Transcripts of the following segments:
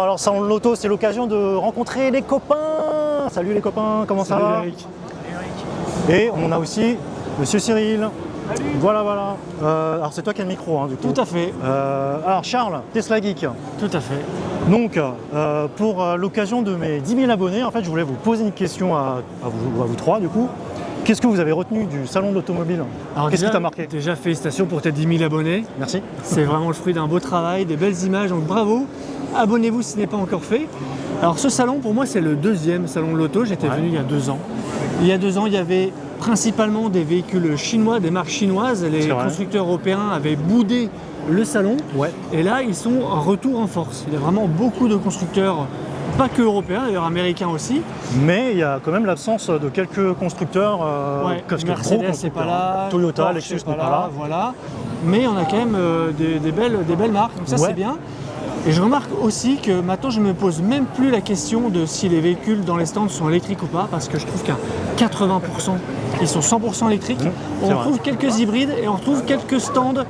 Alors salon de l'auto, c'est l'occasion de rencontrer les copains. Salut les copains, comment ça va? Eric. Et on a aussi Monsieur Cyril. Voilà. Alors c'est toi qui as le micro, hein, du coup. Tout à fait. Alors Charles, Tesla Geek. Tout à fait. Donc pour l'occasion de mes 10 000 abonnés, en fait, je voulais vous poser une question à vous trois, du coup. Qu'est-ce que vous avez retenu du salon de l'automobile? Qu'est-ce qui t'a marqué? Déjà, félicitations pour tes 10 000 abonnés. Merci. C'est vraiment le fruit d'un beau travail, des belles images, donc bravo. Abonnez-vous si ce n'est pas encore fait. Alors ce salon, pour moi, c'est le deuxième salon de l'auto. J'étais venu il y a 2 ans. Il y a 2 ans, il y avait principalement des véhicules chinois, des marques chinoises. Les constructeurs européens avaient boudé le salon. Ouais. Et là, ils sont en retour en force. Il y a vraiment beaucoup de constructeurs, pas que européens, d'ailleurs américains aussi. Mais il y a quand même l'absence de quelques constructeurs. Mercedes n'est pas là, Toyota, Porsche Lexus n'est n'est pas là. Voilà. Mais on a quand même des belles marques, donc ça c'est bien. Et je remarque aussi que maintenant je ne me pose même plus la question de si les véhicules dans les stands sont électriques ou pas, parce que je trouve qu'à 80%, ils sont 100% électriques. On trouve quelques hybrides et on retrouve quelques stands,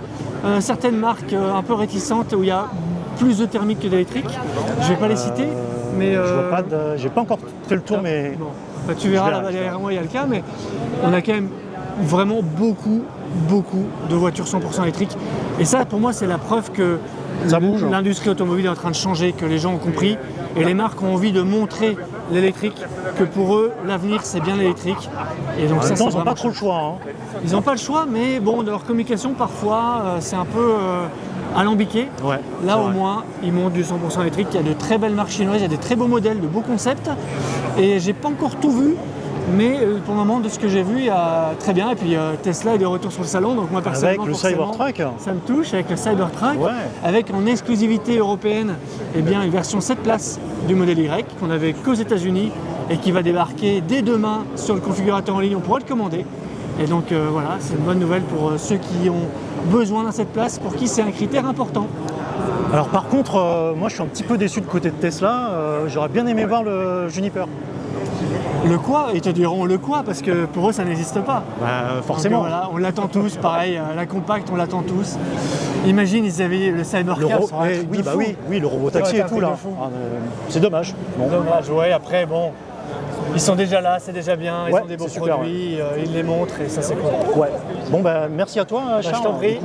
certaines marques un peu réticentes où il y a plus de thermique que d'électrique. Je ne vais pas les citer, mais... j'ai pas encore fait le tour, mais... Bon. Bah, tu verras là-bas derrière moi, il y a le cas, mais on a quand même vraiment beaucoup de voitures 100% électriques. Et ça, pour moi, c'est la preuve que l'industrie automobile est en train de changer, que les gens ont compris et les marques ont envie de montrer l'électrique, que pour eux, l'avenir, c'est bien l'électrique. Et donc ils n'ont pas trop le choix. Hein. Ils n'ont pas le choix, mais bon, dans leur communication, parfois, c'est un peu alambiqué. Ouais, là, au moins, ils montrent du 100% électrique. Il y a de très belles marques chinoises, il y a des très beaux modèles, de beaux concepts. Et j'ai pas encore tout vu. Mais pour le moment, de ce que j'ai vu, il y a très bien. Et puis Tesla est de retour sur le salon, donc moi personnellement, avec le Cybertruck, ça me touche, avec le Cybertruck, avec en exclusivité européenne, une version 7 places du modèle Y qu'on avait qu'aux États-Unis et qui va débarquer dès demain sur le configurateur en ligne. On pourra le commander. Et donc voilà, c'est une bonne nouvelle pour ceux qui ont besoin d'un 7 places, pour qui c'est un critère important. Alors par contre, moi je suis un petit peu déçu de côté de Tesla. J'aurais bien aimé voir le Juniper. Le quoi? Ils te diront le quoi, parce que pour eux ça n'existe pas. Forcément. Donc, voilà, on l'attend tous, pareil, la compacte on l'attend tous. Imagine ils avaient le Cybercar. Oui, le robot taxi et tout là. C'est dommage. Dommage, après bon. Ils sont déjà là, c'est déjà bien, ils ont des beaux produits, ils les montrent et ça c'est cool. Ouais. Bon merci à toi Charles. Je t'en prie.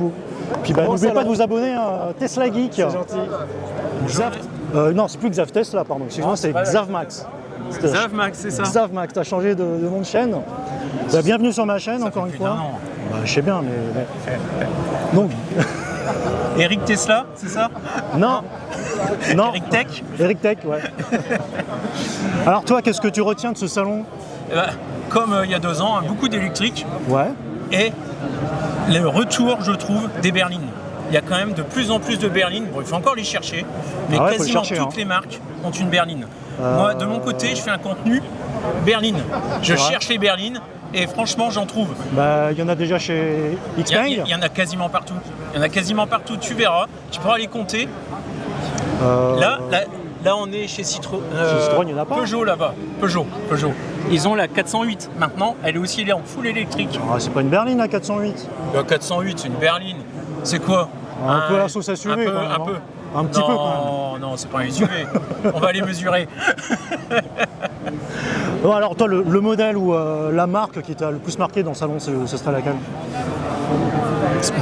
Puis n'oubliez pas de vous abonner à Tesla Geek. C'est gentil. Non, c'est plus Xav Tesla, pardon. Excuse-moi, c'est Xavmax. Xavmax, c'est ça. Xavmax, t'as changé de nom de chaîne. Bienvenue sur ma chaîne, encore une fois. Je sais bien, mais... Donc... Eric Tesla, c'est ça? Non. Eric Tech. Eric Tech, ouais. Alors toi, qu'est-ce que tu retiens de ce salon? Comme il y a 2 ans, beaucoup d'électrique. Ouais. Et le retour, je trouve, des berlines. Il y a quand même de plus en plus de berlines. Bon, il faut encore les chercher, mais quasiment toutes les marques ont une berline. Moi, de mon côté, je fais un contenu berline. Je cherche les berlines et franchement, j'en trouve. Il y en a déjà chez Xpeng. Il y en a quasiment partout. Tu verras. Tu pourras les compter. Là, on est chez Citroën. Citroën, il n'y en a pas. Peugeot là-bas. Peugeot. Ils ont la 408. Maintenant, elle est aussi en full électrique. C'est pas une berline la 408. La 408, c'est une berline. C'est quoi? Un peu la sauce à SUV. Un petit peu quand même. Non, c'est pas un SUV. On va les mesurer. Bon, alors toi, le modèle ou la marque qui t'a le plus marqué dans le salon, ce serait laquelle?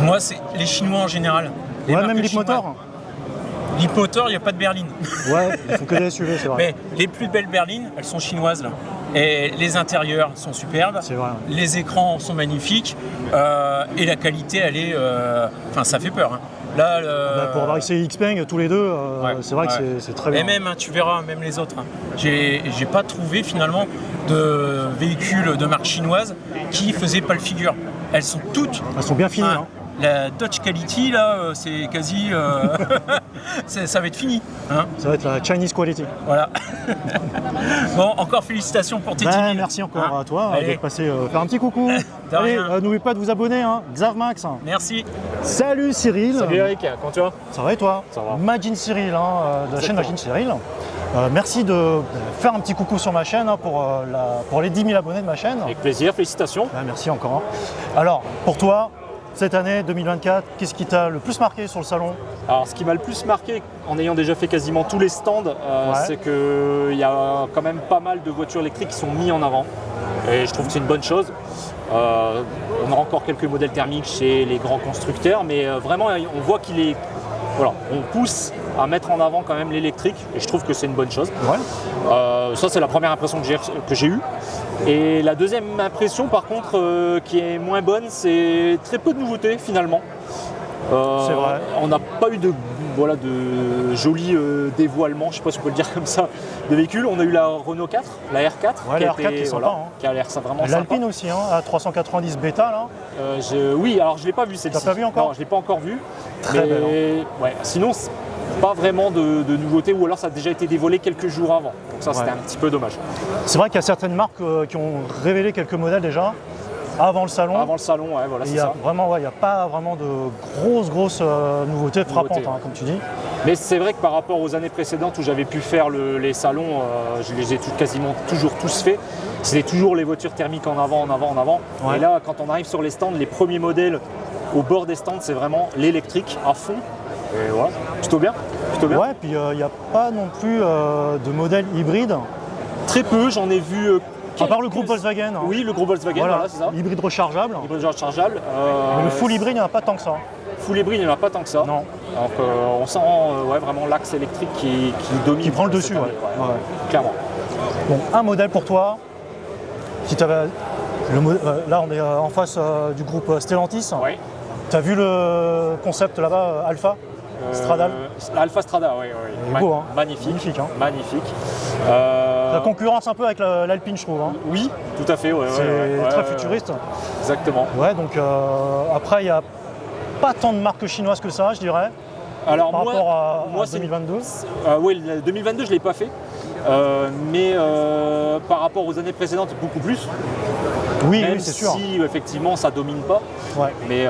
Moi, c'est les Chinois en général. Même Leapmotor. Leapmotor, il n'y a pas de berline. Ouais, il faut que des SUV, c'est vrai. Mais les plus belles berlines, elles sont chinoises là. Et les intérieurs sont superbes. C'est vrai. Les écrans sont magnifiques. Et la qualité, elle est... ça fait peur. Hein. Là, pour avoir essayé Xpeng tous les deux, c'est vrai que c'est très bien. Et même, tu verras, même les autres. Hein. J'ai pas trouvé finalement de véhicules de marque chinoise qui faisaient pas le figure. Elles sont toutes... Elles sont bien finies. Hein. La Dodge Quality, là, c'est quasi... ça va être fini. Hein. Ça va être la Chinese Quality. Voilà. Bon, encore félicitations pour tes 10 000. Merci encore à toi d'être passé faire un petit coucou. Allez, n'oubliez pas de vous abonner, Xavmax. Merci. Salut Cyril. Salut Eric, comment tu vas? Ça va et toi? Ça va. Majin Cyril, de la chaîne Majin Cyril. Merci de faire un petit coucou sur ma chaîne pour les 10 000 abonnés de ma chaîne. Avec plaisir, félicitations. Merci encore. Alors, pour toi, cette année 2024, qu'est-ce qui t'a le plus marqué sur le salon? Alors ce qui m'a le plus marqué, en ayant déjà fait quasiment tous les stands, c'est qu'il y a quand même pas mal de voitures électriques qui sont mis en avant. Et je trouve que c'est une bonne chose. On a encore quelques modèles thermiques chez les grands constructeurs, mais vraiment on voit qu'il est... Voilà, on pousse à mettre en avant quand même l'électrique et je trouve que c'est une bonne chose. Ça c'est la première impression que j'ai eue. Et la deuxième impression par contre qui est moins bonne, c'est très peu de nouveautés finalement. C'est vrai. On n'a pas eu de jolis dévoilements, je ne sais pas si on peut le dire comme ça, de véhicules. On a eu la Renault 4, la R4, la R4 qui est sympa, qui a l'air vraiment sympa. L'Alpine aussi, à 390 bêta là. Oui, alors je ne l'ai pas vu celle-ci. T'as pas vu encore? Non, je ne l'ai pas encore vu. Très belle. Ouais, sinon, pas vraiment de nouveautés, ou alors ça a déjà été dévoilé quelques jours avant. Donc ça, c'était un petit peu dommage. C'est vrai qu'il y a certaines marques qui ont révélé quelques modèles déjà. Avant le salon. Avant le salon, ouais, voilà, c'est ça. Il n'y a pas vraiment de grosses nouveautés frappantes, comme tu dis. Mais c'est vrai que par rapport aux années précédentes où j'avais pu faire les salons, je les ai quasiment toujours tous faits. C'était toujours les voitures thermiques en avant. Ouais. Et là, quand on arrive sur les stands, les premiers modèles au bord des stands, c'est vraiment l'électrique à fond. Et voilà, plutôt bien. Ouais, puis il n'y a pas non plus de modèle hybride. Très peu, j'en ai vu. À part le groupe Volkswagen. Oui, le groupe Volkswagen, voilà c'est ça. Hybride rechargeable. Mais le full hybride, il n'y en a pas tant que ça. Full hybride, il n'y en a pas tant que ça. Non. Donc on sent vraiment l'axe électrique qui domine. Qui prend le dessus, clairement. Bon, un modèle pour toi. Si là, on est en face du groupe Stellantis. Oui. Tu as vu le concept là-bas, Alpha Stradale? Alpha Strada, oui. Il est beau, hein. Magnifique. La concurrence un peu avec l'Alpine, je trouve. Hein. Oui, tout à fait. C'est très futuriste. Exactement. Ouais, donc après, il n'y a pas tant de marques chinoises que ça, je dirais. Alors par rapport à 2022. Oui, 2022, je ne l'ai pas fait. Mais par rapport aux années précédentes, beaucoup plus. Oui, c'est sûr. Si effectivement ça domine pas. Ouais. Mais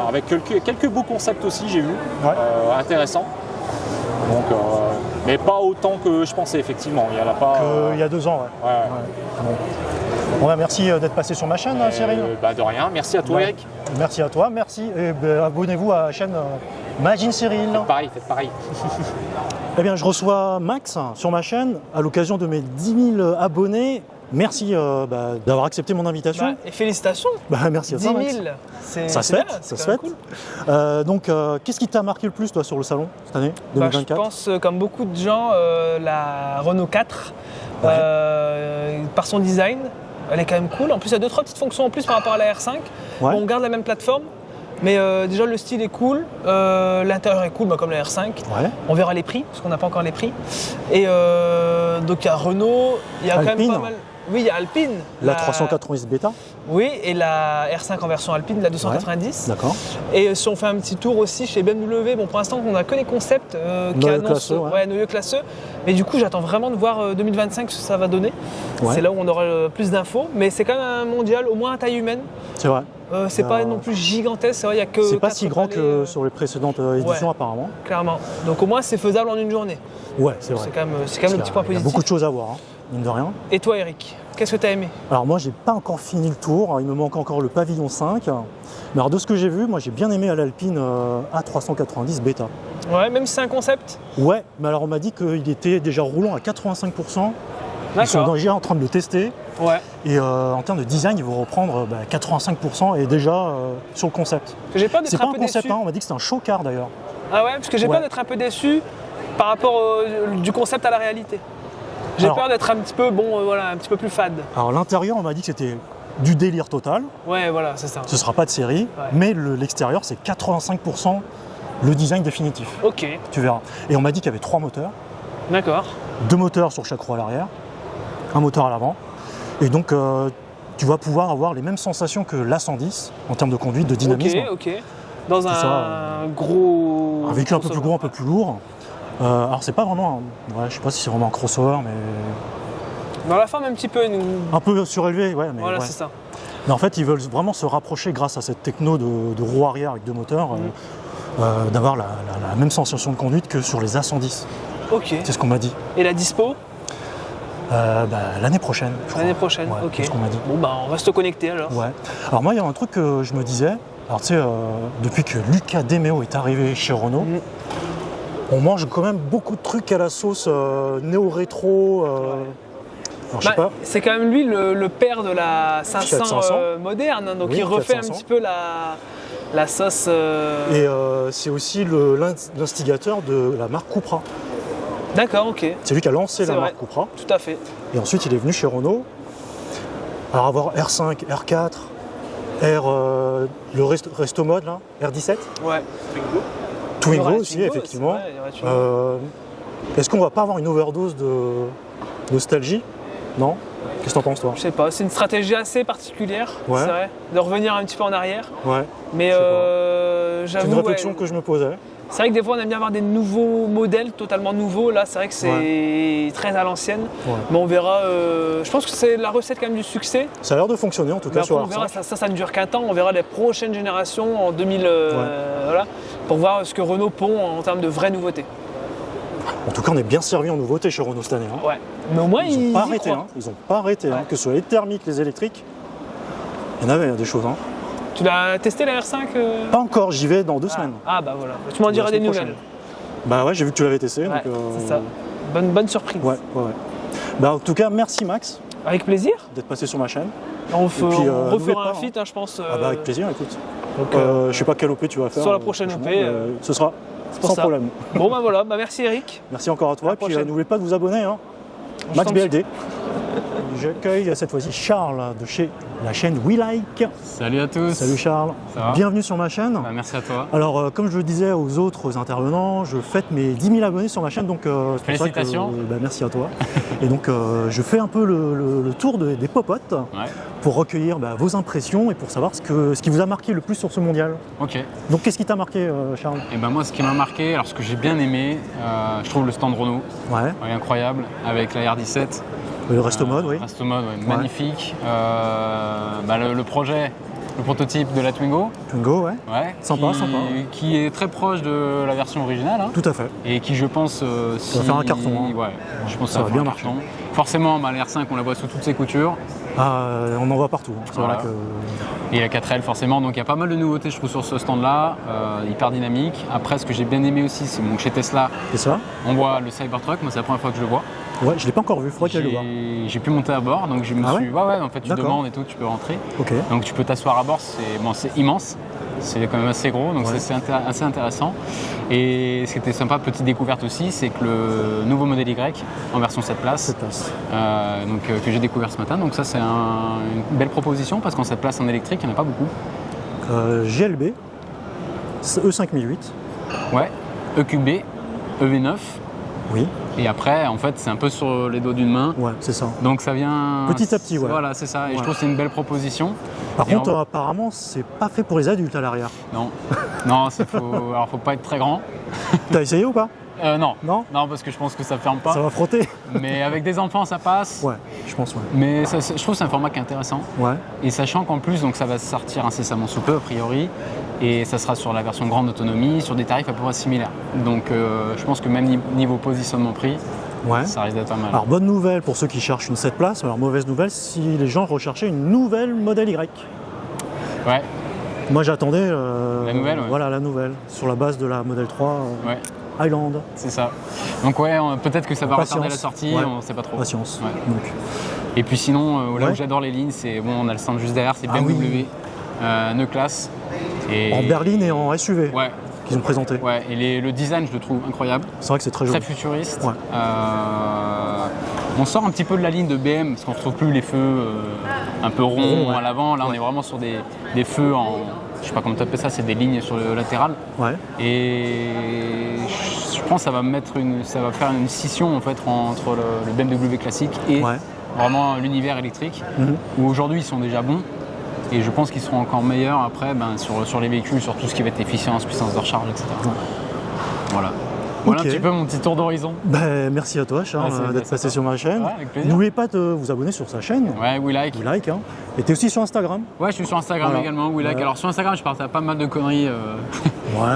avec quelques beaux concepts aussi, j'ai vu. Intéressants. Donc, mais pas autant que je pensais, effectivement. Il y en a pas. Il y a 2 ans, Bon, merci d'être passé sur ma chaîne, Cyril. De rien. Merci à toi, Eric. Merci à toi, merci. Et abonnez-vous à la chaîne Magin Cyril. Faites pareil. Eh bien, je reçois Max sur ma chaîne à l'occasion de mes 10 000 abonnés. Merci d'avoir accepté mon invitation. Et félicitations. Merci à toi, Max. 10 000, ça se fait. Cool. Donc, qu'est-ce qui t'a marqué le plus, toi, sur le salon cette année 2024? Je pense, comme beaucoup de gens, la Renault 4, par son design, elle est quand même cool. En plus, il y a 2-3 petites fonctions en plus par rapport à la R5. Bon, on garde la même plateforme, mais déjà le style est cool, l'intérieur est cool, comme la R5. On verra les prix, parce qu'on n'a pas encore les prix. Et donc il y a Renault, il y a Alpine. quand même pas mal. Oui, il y a Alpine. La 390 bêta. Oui, et la R5 en version Alpine, la 290. D'accord. Et si on fait un petit tour aussi chez BMW, bon pour l'instant on n'a que les concepts qui annoncent noyau classeux. Mais du coup j'attends vraiment de voir 2025 ce que ça va donner. C'est là où on aura plus d'infos. Mais c'est quand même un mondial, au moins à taille humaine. C'est vrai. C'est pas non plus gigantesque, c'est vrai, il y a que. C'est pas si grand que sur les précédentes éditions apparemment. Clairement. Donc au moins c'est faisable en une journée. Ouais, c'est vrai. C'est quand même le petit point positif. Il y a beaucoup de choses à voir, mine de rien. Et toi, Eric, qu'est-ce que tu as aimé? Alors moi, j'ai pas encore fini le tour. Il me manque encore le pavillon 5. Mais alors de ce que j'ai vu, moi j'ai bien aimé à l'Alpine A390 bêta. Ouais, même si c'est un concept. Ouais, mais alors on m'a dit qu'il était déjà roulant à 85%. Ils sont déjà en train de le tester. Ouais. Et en termes de design, ils vont reprendre 85% et déjà sur le concept. J'ai peur d'être un peu déçu. C'est pas un concept, on m'a dit que c'était un show-car d'ailleurs. Ah ouais, parce que j'ai peur d'être un peu déçu par rapport du concept à la réalité. J'ai peur d'être un petit peu, un petit peu plus fade. Alors l'intérieur, on m'a dit que c'était du délire total. Ouais, voilà, c'est ça. Ce sera pas de série, mais l'extérieur, c'est 85% le design définitif. Ok. Tu verras. Et on m'a dit qu'il y avait 3 moteurs. D'accord. 2 moteurs sur chaque roue à l'arrière, un moteur à l'avant. Et donc, tu vas pouvoir avoir les mêmes sensations que l'A110 en termes de conduite, de dynamisme. Ok. Dans un gros. Un véhicule un peu plus gros, un peu plus lourd. Alors, c'est pas vraiment. Je sais pas si c'est vraiment un crossover, mais. Dans la forme, un petit peu. Un peu surélevé, ouais. Mais voilà, c'est ça. Mais en fait, ils veulent vraiment se rapprocher grâce à cette techno de roue arrière avec 2 moteurs, d'avoir la même sensation de conduite que sur les A110. Ok. C'est ce qu'on m'a dit. Et la dispo? L'année prochaine. L'année prochaine, ok. C'est ce qu'on m'a dit. Bon, on reste connecté alors. Ouais. Alors moi, il y a un truc que je me disais, Alors tu sais, depuis que Luca De Meo est arrivé chez Renault, on mange quand même beaucoup de trucs à la sauce néo-rétro. Alors, je sais pas. C'est quand même lui le père de la 500 moderne, hein, donc Oui, il refait 500. un petit peu la sauce. Et c'est aussi l'instigateur de la marque Cupra. D'accord, ok, C'est lui qui a lancé C'est la vrai. marque Cupra. tout à fait. Et ensuite, il est venu chez Renault. Alors, avoir R5, R4, le resto mode, là, R17, Ouais. Twingo Ouais, aussi, Twingo, effectivement. c'est vrai, il y aurait Twingo. Est-ce qu'on va pas avoir une overdose de nostalgie? Non? Qu'est-ce que t'en penses, toi? Je sais pas, c'est une stratégie assez particulière, Ouais. c'est vrai, de revenir un petit peu en arrière. Ouais. Mais Je sais C'est j'avoue, une réflexion ouais, que je me posais. c'est vrai que des fois on aime bien avoir des nouveaux modèles totalement nouveaux. Là, c'est vrai que c'est très à l'ancienne. Ouais. Mais on verra. Je pense que c'est la recette quand même du succès. Ça a l'air de fonctionner, en tout Mais cas, après, sur on verra, R5. ça ne dure qu'un temps. On verra les prochaines générations en 2000, voilà, pour voir ce que Renault pond en termes de vraies nouveautés. En tout cas, on est bien servi en nouveauté chez Renault cette année. Hein. Ouais. Mais au moins, Ils n'ont y pas arrêté. croient. Hein. Ils n'ont pas arrêté. Hein. Ouais. Que ce soit les thermiques, les électriques. Il y en avait des choses. Hein. Tu l'as testé la R5 Pas encore, j'y vais dans 2 semaines. Ah bah voilà, tu m'en La diras des semaine nouvelles. prochaine. Bah ouais, j'ai vu que tu l'avais testé. Ouais, donc, c'est ça. Bonne surprise. Ouais. Bah, en tout cas, merci Max Avec plaisir. d'être passé sur ma chaîne. On, puis, on n'oubliez refera pas, un feat, hein, je pense. Ah bah, avec plaisir, écoute. donc, Je sais pas quelle OP tu vas faire. sur la prochaine franchement, OP, mais ce sera pour sans ça. problème. Bon bah voilà, bah merci Eric. Merci encore à toi. À la Et puis prochaine. n'oubliez pas de vous abonner. Hein. Je Max t'en prie. BLD. J'accueille cette fois-ci Charles de chez la chaîne We Like. Salut à tous. Salut Charles. Ça va Bienvenue sur ma chaîne. Bah, merci à toi. Alors, comme je le disais aux autres intervenants, je fête mes 10 000 abonnés sur ma chaîne, donc c'est pour ça que, Félicitations. merci à toi. Et donc, je fais un peu le tour des popotes Ouais. pour recueillir vos impressions et pour savoir ce qui vous a marqué le plus sur ce mondial. Ok. Donc, qu'est-ce qui t'a marqué, Charles? Et ben moi, ce qui m'a marqué, alors ce que j'ai bien aimé, je trouve le stand Renault, Ouais, ouais, incroyable, avec la R17. le resto mode, oui. Resto mode, ouais, magnifique. Le projet, le prototype de la Twingo, Twingo, ouais. ouais, Sympa, sympa. qui est très proche de la version originale, hein, Tout à fait. et qui, je pense, va faire un carton, hein. Ouais, je pense que Ça va faire bien un marcher. carton. Forcément, la R5, on la voit sous toutes ses coutures. On en voit partout. Hein. C'est Voilà. vrai que... Et la 4L forcément, donc il y a pas mal de nouveautés je trouve sur ce stand là, hyper dynamique. Après ce que j'ai bien aimé aussi, c'est chez Tesla, C'est ça? on voit le Cybertruck, moi c'est la première fois que je le vois. Ouais, je l'ai pas encore vu, faudrait que j'aille le voir. J'ai pu monter à bord, donc je me Ah suis... Ouais, en fait tu D'accord. demandes et tout, tu peux rentrer. Ok. Donc tu peux t'asseoir à bord, c'est immense, c'est quand même assez gros, donc Ouais. c'est assez intéressant. Et ce qui était sympa, petite découverte aussi, c'est que le nouveau modèle Y en version 7 places, Cette place. que j'ai découvert ce matin, donc ça c'est une belle proposition parce qu'en 7 places en électrique, il n'y en a pas beaucoup. GLB, E5008. Ouais, EQB, EV9, Oui, et après, en fait, c'est un peu sur les doigts d'une main. ouais, c'est ça. Donc ça vient... Petit à petit, ouais. Voilà, c'est ça. Et Ouais. je trouve que c'est une belle proposition. Par Et contre, apparemment, c'est pas fait pour les adultes à l'arrière. Non, non, alors faut pas être très grand. T'as essayé ou pas? Non, Non? non, parce que je pense que ça ferme pas. Ça va frotter? Mais avec des enfants, ça passe. Ouais, je pense, ouais. Mais je trouve que c'est un format qui est intéressant. Ouais, Et sachant qu'en plus, donc ça va sortir incessamment sous peu, a priori, et ça sera sur la version grande autonomie, sur des tarifs à peu près similaires. Donc je pense que même niveau positionnement prix, ouais. ça risque d'être pas mal. Alors, bonne nouvelle pour ceux qui cherchent une 7 places. Alors, mauvaise nouvelle si les gens recherchaient une nouvelle modèle Y. Ouais, Moi, j'attendais La nouvelle, ouais. Voilà, la nouvelle, sur la base de la modèle 3 ouais. Highland. C'est ça. Donc ouais, peut-être que ça va retarder la Patience. sortie, Ouais. on sait pas trop. Patience. Ouais. Donc, Et puis sinon, là Ouais. où j'adore les lignes, c'est on a le stand juste derrière, c'est Ah BMW, oui. E-Class. Et en berline et en SUV Ouais, qu'ils ont présenté. ouais. Et le design, je le trouve incroyable, C'est vrai que c'est très joli. très futuriste. Ouais. On sort un petit peu de la ligne de BM parce qu'on ne retrouve plus les feux un peu ronds Rond, ouais. à l'avant. Là, on est vraiment sur des feux en, je sais pas comment tu appelles ça, c'est des lignes sur le latéral. Ouais. Et je pense que ça va faire une scission en fait entre le BMW classique et Ouais. vraiment l'univers électrique, Mhm. où aujourd'hui ils sont déjà bons. Et je pense qu'ils seront encore meilleurs après sur les véhicules, sur tout ce qui va être efficience, puissance de recharge, etc. Voilà. Voilà Ok. un petit peu mon petit tour d'horizon. Merci à toi, Charles, Ouais, c'est- d'être c'est passé top. sur ma chaîne. Ouais, avec plaisir. N'oubliez pas de vous abonner sur sa chaîne. Ouais, We Like. Vous like, hein. Et t'es aussi sur Instagram. Ouais, je suis sur Instagram Voilà. également, We Like. Ouais. Alors sur Instagram, je partage pas mal de conneries. Ouais,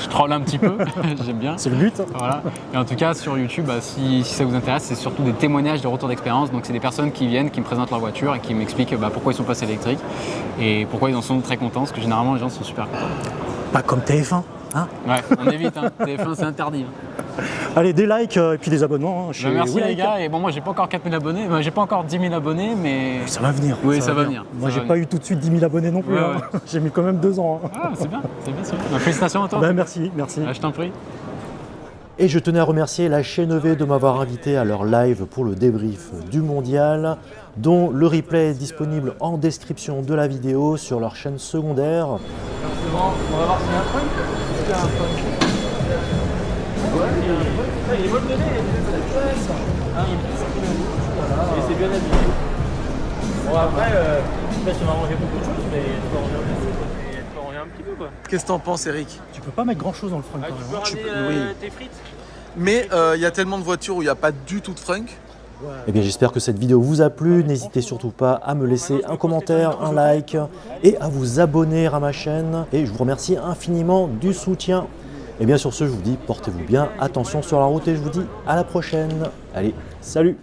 Je troll un petit peu, j'aime bien. c'est le but. Voilà. Et en tout cas, sur YouTube, si ça vous intéresse, c'est surtout des témoignages de retour d'expérience. Donc, c'est des personnes qui viennent, qui me présentent leur voiture et qui m'expliquent pourquoi ils sont passés électriques et pourquoi ils en sont très contents. Parce que généralement, les gens sont super contents. Pas comme TF1. Hein. Ouais, on évite. Hein. TF1, c'est interdit. Hein. Allez, des likes et puis des abonnements chez Merci We les Like. gars. Et bon, moi, j'ai pas encore 4000 abonnés. J'ai pas encore 10 000 abonnés, mais. Ça va venir. Oui, ça va venir. Moi, Ça j'ai va pas venir. eu tout de suite 10 000 abonnés non plus. Ouais, hein. J'ai mis quand même 2 ans. hein. Ah, c'est bien. Félicitations à toi. Merci. Ah, je t'en prie. Et je tenais à remercier la chaîne EV de m'avoir invité à leur live pour le débrief du mondial, dont le replay est disponible en description de la vidéo sur leur chaîne secondaire. On va voir s'il y a un truc. Est-ce qu'il y a un truc il est bon de donner, et c'est bien habillé. Bon après, ça m'a arrangé beaucoup de choses, mais elle peut arranger un petit peu quoi. Qu'est-ce que t'en penses, Eric? Tu peux pas mettre grand chose dans le front quand Tu même. peux hein. ramener oui. tes frites. Mais il y a tellement de voitures où il n'y a pas du tout de frunk. Eh bien, j'espère que cette vidéo vous a plu. N'hésitez surtout pas à me laisser un commentaire, un like et à vous abonner à ma chaîne. Et je vous remercie infiniment du soutien. Et bien sur ce, je vous dis portez-vous bien, attention sur la route et je vous dis à la prochaine. Allez, salut!